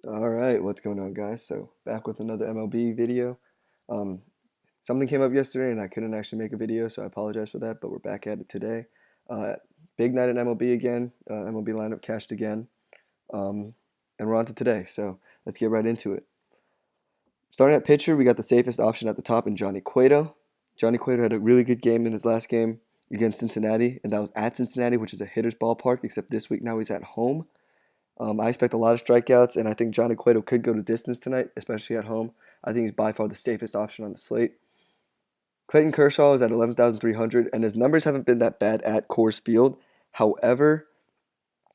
All right, what's going on, guys? So back with another MLB video. Um, Something came up yesterday and I couldn't actually make a video, so I apologize for that. But we're back at it today. Uh, Big night at MLB again. MLB lineup cashed again, um, and we're on to today. So let's get right into it. Starting at pitcher, we got the safest option at the top in Johnny Cueto. Johnny Cueto had a really good game in his last game against Cincinnati, and that was at Cincinnati, which is a hitter's ballpark. Except this week now he's at home. I expect a lot of strikeouts, and I think Johnny Cueto could go to distance tonight, especially at home. I think he's by far the safest option on the slate. Clayton Kershaw is at 11,300, and his numbers haven't been that bad at Coors Field. However,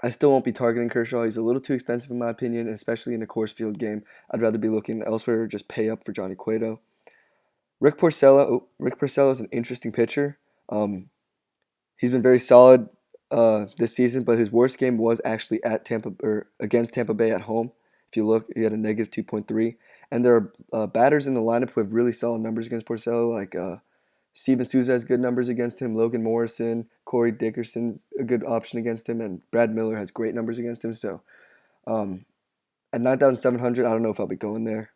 I still won't be targeting Kershaw. He's a little too expensive in my opinion, and especially in a Coors Field game. I'd rather be looking elsewhere or just pay up for Johnny Cueto. Rick Porcello is an interesting pitcher. Um, he's been very solid this season, but his worst game was actually at Tampa or against Tampa Bay at home. If you look, he had a negative 2.3, and there are batters in the lineup who have really solid numbers against Porcello, like Steven Souza has good numbers against him. Logan Morrison, Corey Dickerson's a good option against him, and Brad Miller has great numbers against him. So um, at 9,700, I don't know if I'll be going there.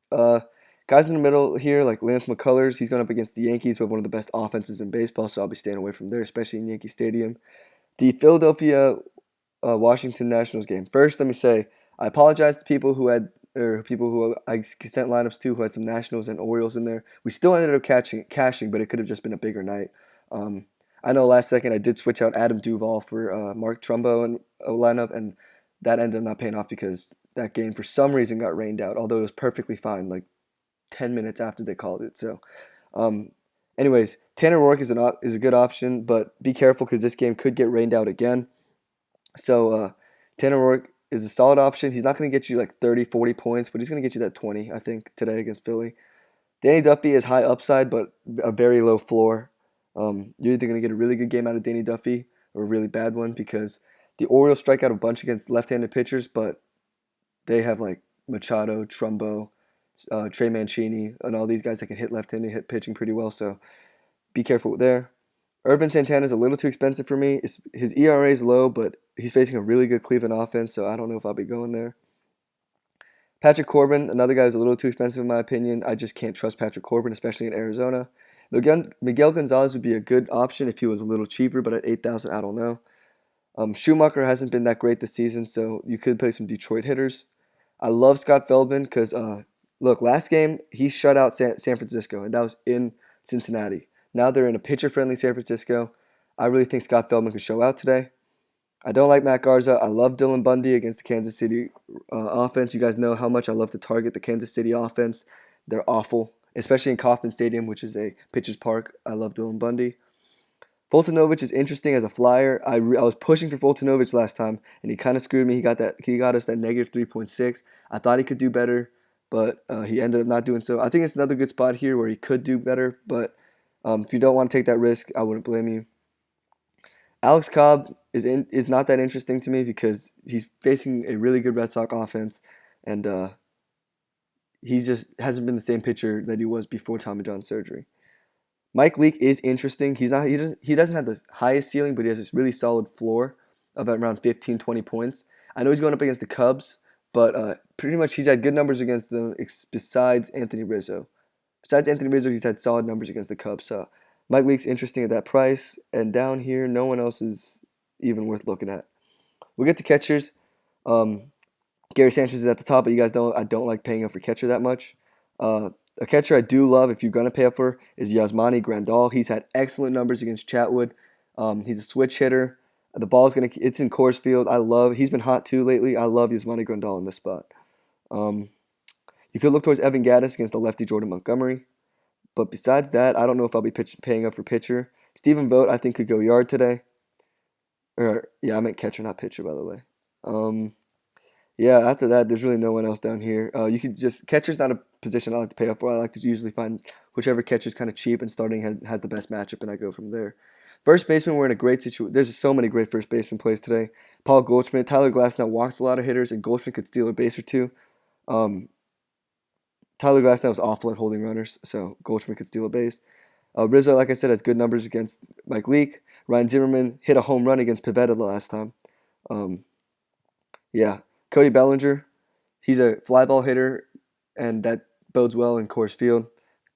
Uh, Guys in the middle here, like Lance McCullers, he's going up against the Yankees, who have one of the best offenses in baseball, so I'll be staying away from there, especially in Yankee Stadium. The Philadelphia Washington Nationals game. First, let me say I apologize to people who had or people who I sent lineups to who had some Nationals and Orioles in there. We still ended up cashing, but it could have just been a bigger night. Um, I know last second I did switch out Adam Duvall for Mark Trumbo in a lineup, and that ended up not paying off because that game for some reason got rained out. Although it was perfectly fine, like 10 minutes after they called it. So, um, anyways, Tanner Roark is a good option, but be careful because this game could get rained out again. So Tanner Roark is a solid option. He's not going to get you like 30, 40 points, but he's going to get you that 20, I think, today against Philly. Danny Duffy is high upside, but a very low floor. You're either going to get a really good game out of Danny Duffy or a really bad one because the Orioles strike out a bunch against left-handed pitchers, but they have like Machado, Trumbo, Trey Mancini, and all these guys that can hit left-handed, hit pitching pretty well. So be careful there. Irvin Santana is a little too expensive for me. His ERA is low, but he's facing a really good Cleveland offense, so I don't know if I'll be going there. Patrick Corbin, another guy who's a little too expensive in my opinion. I just can't trust Patrick Corbin, especially in Arizona. Miguel Gonzalez would be a good option if he was a little cheaper, but at 8,000, I don't know. Schumacher hasn't been that great this season, so you could play some Detroit hitters. I love Scott Feldman because, look, last game he shut out San Francisco, and that was in Cincinnati. Now they're in a pitcher-friendly San Francisco. I really think Scott Feldman could show out today. I don't like Matt Garza. I love Dylan Bundy against the Kansas City offense. You guys know how much I love to target the Kansas City offense. They're awful, especially in Kauffman Stadium, which is a pitcher's park. I love Dylan Bundy. Fultonovich is interesting as a flyer. I was pushing for Fultonovich last time, and he kind of screwed me. He got us that negative 3.6. I thought he could do better, but he ended up not doing so. I think it's another good spot here where he could do better, but if you don't want to take that risk, I wouldn't blame you. Alex Cobb is not that interesting to me because he's facing a really good Red Sox offense, and he just hasn't been the same pitcher that he was before Tommy John surgery. Mike Leake is interesting. He doesn't have the highest ceiling, but he has this really solid floor of around 15, 20 points. I know he's going up against the Cubs, but pretty much he's had good numbers against them besides Anthony Rizzo. Besides Anthony Rizzo, he's had solid numbers against the Cubs. So Mike Leake's interesting at that price, and down here, no one else is even worth looking at. We'll get to catchers. Um, Gary Sanchez is at the top, but you guys know I don't like paying up for catcher that much. A catcher I do love, if you're going to pay up for, is Yasmani Grandal. He's had excellent numbers against Chatwood. He's a switch hitter. It's in Coors Field. He's been hot too lately. I love Yasmani Grandal in this spot. Um, you could look towards Evan Gattis against the lefty Jordan Montgomery. But besides that, I don't know if I'll be paying up for pitcher. Stephen Vogt, I think, could go yard today. Yeah, I meant catcher, not pitcher, by the way. Yeah, after that, there's really no one else down here. You could just catcher's not a position I like to pay up for. I like to usually find whichever catcher's kind of cheap and starting has the best matchup, and I go from there. First baseman, we're in a great situation. There's so many great first baseman plays today. Paul Goldschmidt, Tyler Glasnow walks a lot of hitters, and Goldschmidt could steal a base or two. Um, Tyler Glasnow was awful at holding runners, so Goldschmidt could steal a base. Rizzo, like I said, has good numbers against Mike Leake. Ryan Zimmerman hit a home run against Pivetta the last time. Um, yeah, Cody Bellinger. He's a fly ball hitter, and that bodes well in Coors Field.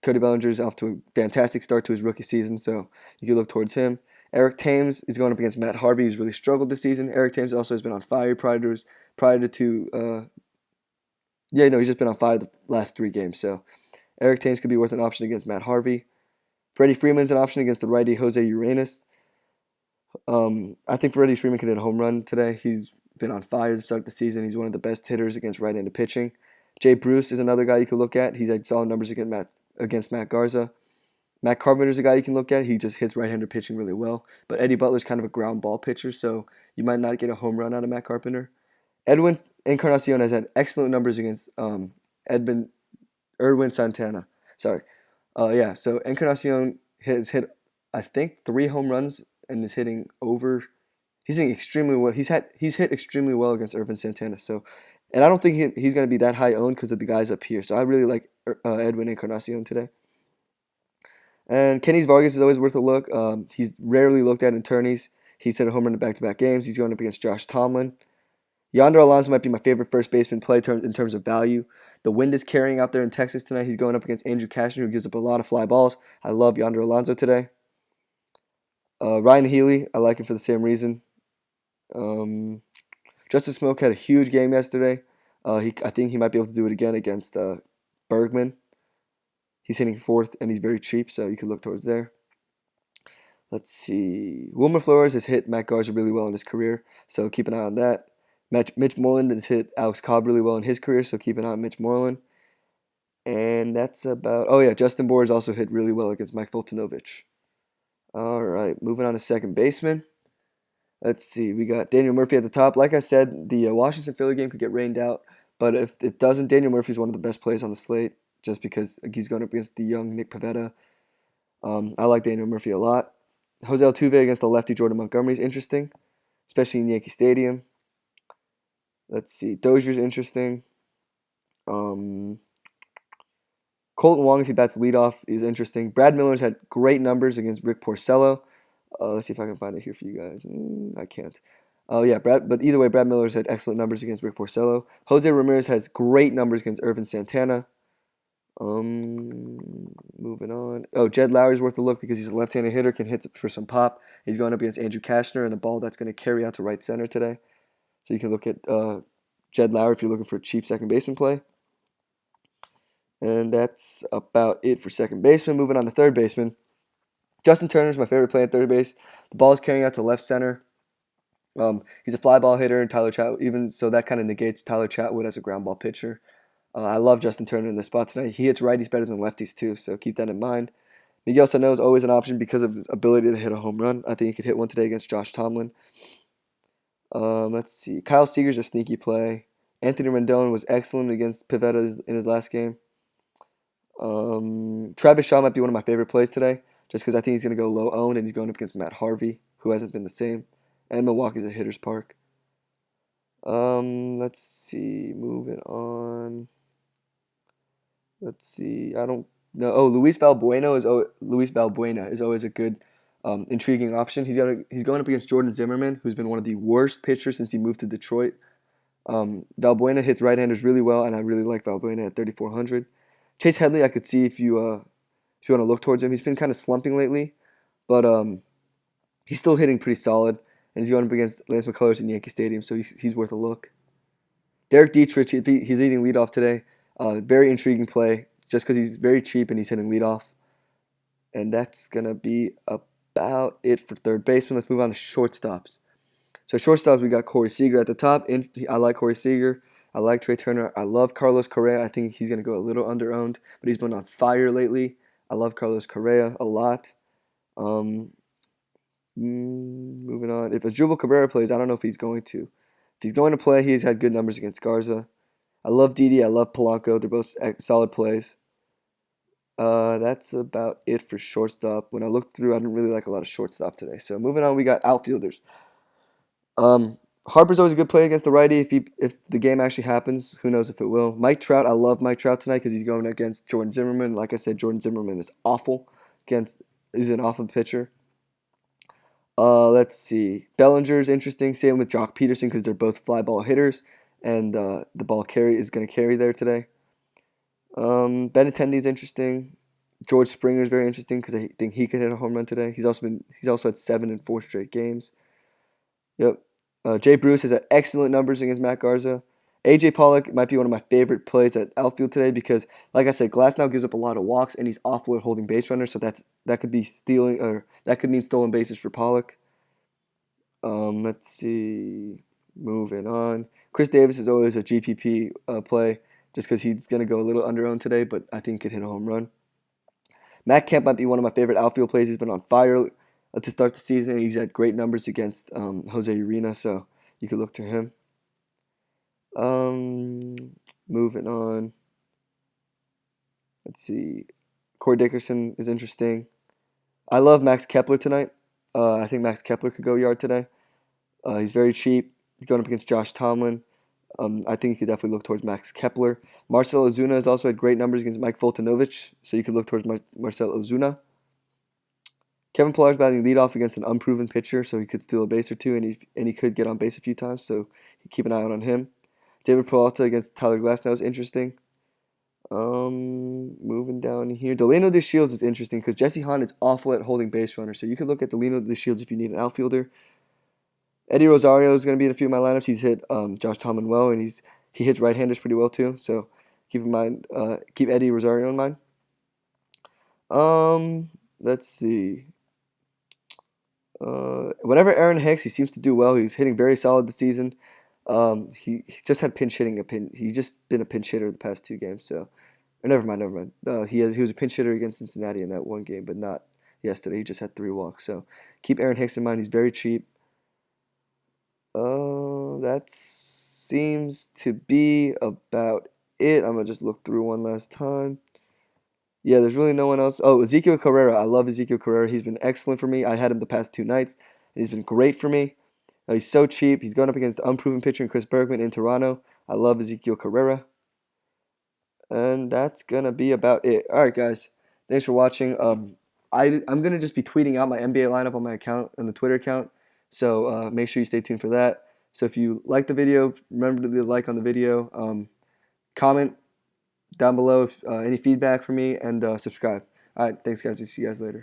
Cody Bellinger's off to a fantastic start to his rookie season, so you can look towards him. Eric Thames is going up against Matt Harvey, who's really struggled this season. Eric Thames also has been on fire prior to he's just been on fire the last 3 games. So Eric Thames could be worth an option against Matt Harvey. Freddie Freeman's an option against the righty Jose Uranes. I think Freddie Freeman could hit a home run today. He's been on fire to start the season. He's one of the best hitters against right-handed pitching. Jay Bruce is another guy you could look at. He's had solid numbers against Matt Garza. Matt Carpenter's a guy you can look at. He just hits right-handed pitching really well. But Eddie Butler's kind of a ground ball pitcher, so you might not get a home run out of Matt Carpenter. Edwin Encarnacion has had excellent numbers against Erwin Santana. Sorry. So Encarnacion has hit, I think, 3 home runs and is hitting over. He's hitting extremely well. He's hit extremely well against Erwin Santana. So, and I don't think he's going to be that high owned because of the guys up here. So I really like Edwin Encarnacion today. And Kenny Vargas is always worth a look. He's rarely looked at in tourneys. He's hit a home run in back-to-back games. He's going up against Josh Tomlin. Yonder Alonso might be my favorite first baseman play in terms of value. The wind is carrying out there in Texas tonight. He's going up against Andrew Cashner, who gives up a lot of fly balls. I love Yonder Alonso today. Ryan Healy, I like him for the same reason. Justice Smoke had a huge game yesterday. I think he might be able to do it again against Bergman. He's hitting 4th, and he's very cheap, so you could look towards there. Let's see. Wilmer Flores has hit Matt Garza really well in his career, so keep an eye on that. Mitch Moreland has hit Alex Cobb really well in his career, so keep an eye on Mitch Moreland. And that's about... Oh, yeah, Justin Boers also hit really well against Mike Voltanovich. All right, moving on to second baseman. Let's see. We got Daniel Murphy at the top. Like I said, the Washington-Philly game could get rained out, but if it doesn't, Daniel Murphy is one of the best players on the slate just because he's going up against the young Nick Pivetta. I like Daniel Murphy a lot. Jose Altuve against the lefty Jordan Montgomery is interesting, especially in Yankee Stadium. Let's see. Dozier's interesting. Colton Wong, if he bats leadoff, is interesting. Brad Miller's had great numbers against Rick Porcello. Let's see if I can find it here for you guys. I can't. But either way, Brad Miller's had excellent numbers against Rick Porcello. Jose Ramirez has great numbers against Ervin Santana. Moving on. Oh, Jed Lowry's worth a look because he's a left-handed hitter, can hit for some pop. He's going up against Andrew Cashner and the ball that's going to carry out to right center today. So you can look at Jed Lowry if you're looking for a cheap second baseman play. And that's about it for second baseman. Moving on to third baseman. Justin Turner's my favorite play at third base. The ball is carrying out to left center. He's a fly ball hitter, and Tyler Chatwood, even so that kind of negates Tyler Chatwood as a ground ball pitcher. I love Justin Turner in this spot tonight. He hits righties better than lefties too, so keep that in mind. Miguel Sano is always an option because of his ability to hit a home run. I think he could hit one today against Josh Tomlin. Let's see. Kyle Seager's a sneaky play. Anthony Rendon was excellent against Pivetta in his last game. Travis Shaw might be one of my favorite plays today, just because I think he's going to go low owned and he's going up against Matt Harvey, who hasn't been the same. And Milwaukee's a hitter's park. Let's see. Moving on. Let's see. I don't know. Oh, Luis Valbuena is always a good, intriguing option. He's going up against Jordan Zimmerman, who's been one of the worst pitchers since he moved to Detroit. Valbuena hits right-handers really well, and I really like Valbuena at 3,400. Chase Headley, I could see if you want to look towards him. He's been kind of slumping lately, but he's still hitting pretty solid, and he's going up against Lance McCullers in Yankee Stadium, so he's worth a look. Derek Dietrich, he's eating leadoff today. Very intriguing play, just because he's very cheap and he's hitting leadoff. And that's going to be about it for third baseman. Let's move on to shortstops. So shortstops, we got Corey Seager at the top. I like Corey Seager. I like Trey Turner. I love Carlos Correa. I think he's going to go a little under-owned, but he's been on fire lately. I love Carlos Correa a lot. Moving on. If Asdrubal Cabrera plays, I don't know if he's going to. If he's going to play, he's had good numbers against Garza. I love Didi. I love Polanco. They're both solid plays. That's about it for shortstop. When I looked through, I didn't really like a lot of shortstop today. So moving on, we got outfielders. Harper's always a good play against the righty if the game actually happens. Who knows if it will. Mike Trout, I love Mike Trout tonight because he's going against Jordan Zimmerman. Like I said, Jordan Zimmerman is awful. He's an awful pitcher. Let's see. Bellinger's interesting. Same with Jock Peterson because they're both fly ball hitters. and the ball carry is going to carry there today. Benintendi is interesting. George Springer is very interesting because I think he could hit a home run today. He's also had 7 in 4 straight games. Yep. Jay Bruce has had excellent numbers against Matt Garza. AJ Pollock might be one of my favorite plays at outfield today because, like I said, Glasnow gives up a lot of walks and he's awful at holding base runners, so that could be stealing, or that could mean stolen bases for Pollock. Let's see. Moving on. Chris Davis is always a GPP play just because he's going to go a little under-owned today, but I think he could hit a home run. Matt Kemp might be one of my favorite outfield plays. He's been on fire to start the season. He's had great numbers against Jose Urena, so you could look to him. Moving on. Let's see. Corey Dickerson is interesting. I love Max Kepler tonight. I think Max Kepler could go yard today. He's very cheap. He's going up against Josh Tomlin. I think you could definitely look towards Max Kepler. Marcell Ozuna has also had great numbers against Mike Fultonovich, so you could look towards Marcell Ozuna. Kevin Pillar's batting leadoff against an unproven pitcher, so he could steal a base or two, and he could get on base a few times, so keep an eye out on him. David Peralta against Tyler Glasnow is interesting. Moving down here. Delano DeShields is interesting because Jesse Hahn is awful at holding base runners, so you could look at Delano DeShields if you need an outfielder. Eddie Rosario is going to be in a few of my lineups. He's hit Josh Tomlin well, and he hits right-handers pretty well too. So keep in mind, keep Eddie Rosario in mind. Let's see. Whenever Aaron Hicks, he seems to do well. He's hitting very solid this season. He just had pinch hitting He's just been a pinch hitter the past 2 games. So, or never mind. He was a pinch hitter against Cincinnati in that one game, but not yesterday. He just had 3 walks. So keep Aaron Hicks in mind. He's very cheap. That seems to be about it. I'm going to just look through one last time. Yeah, there's really no one else. Oh, Ezekiel Carrera. I love Ezekiel Carrera. He's been excellent for me. I had him the past 2 nights, and he's been great for me. He's so cheap. He's going up against the unproven pitcher in Chris Bergman in Toronto. I love Ezekiel Carrera. And that's going to be about it. All right, guys. Thanks for watching. I'm going to just be tweeting out my NBA lineup on my account, on the Twitter account. So make sure you stay tuned for that. So if you like the video, remember to leave a like on the video. Comment down below if any feedback for me, and subscribe. All right, thanks, guys. See you guys later.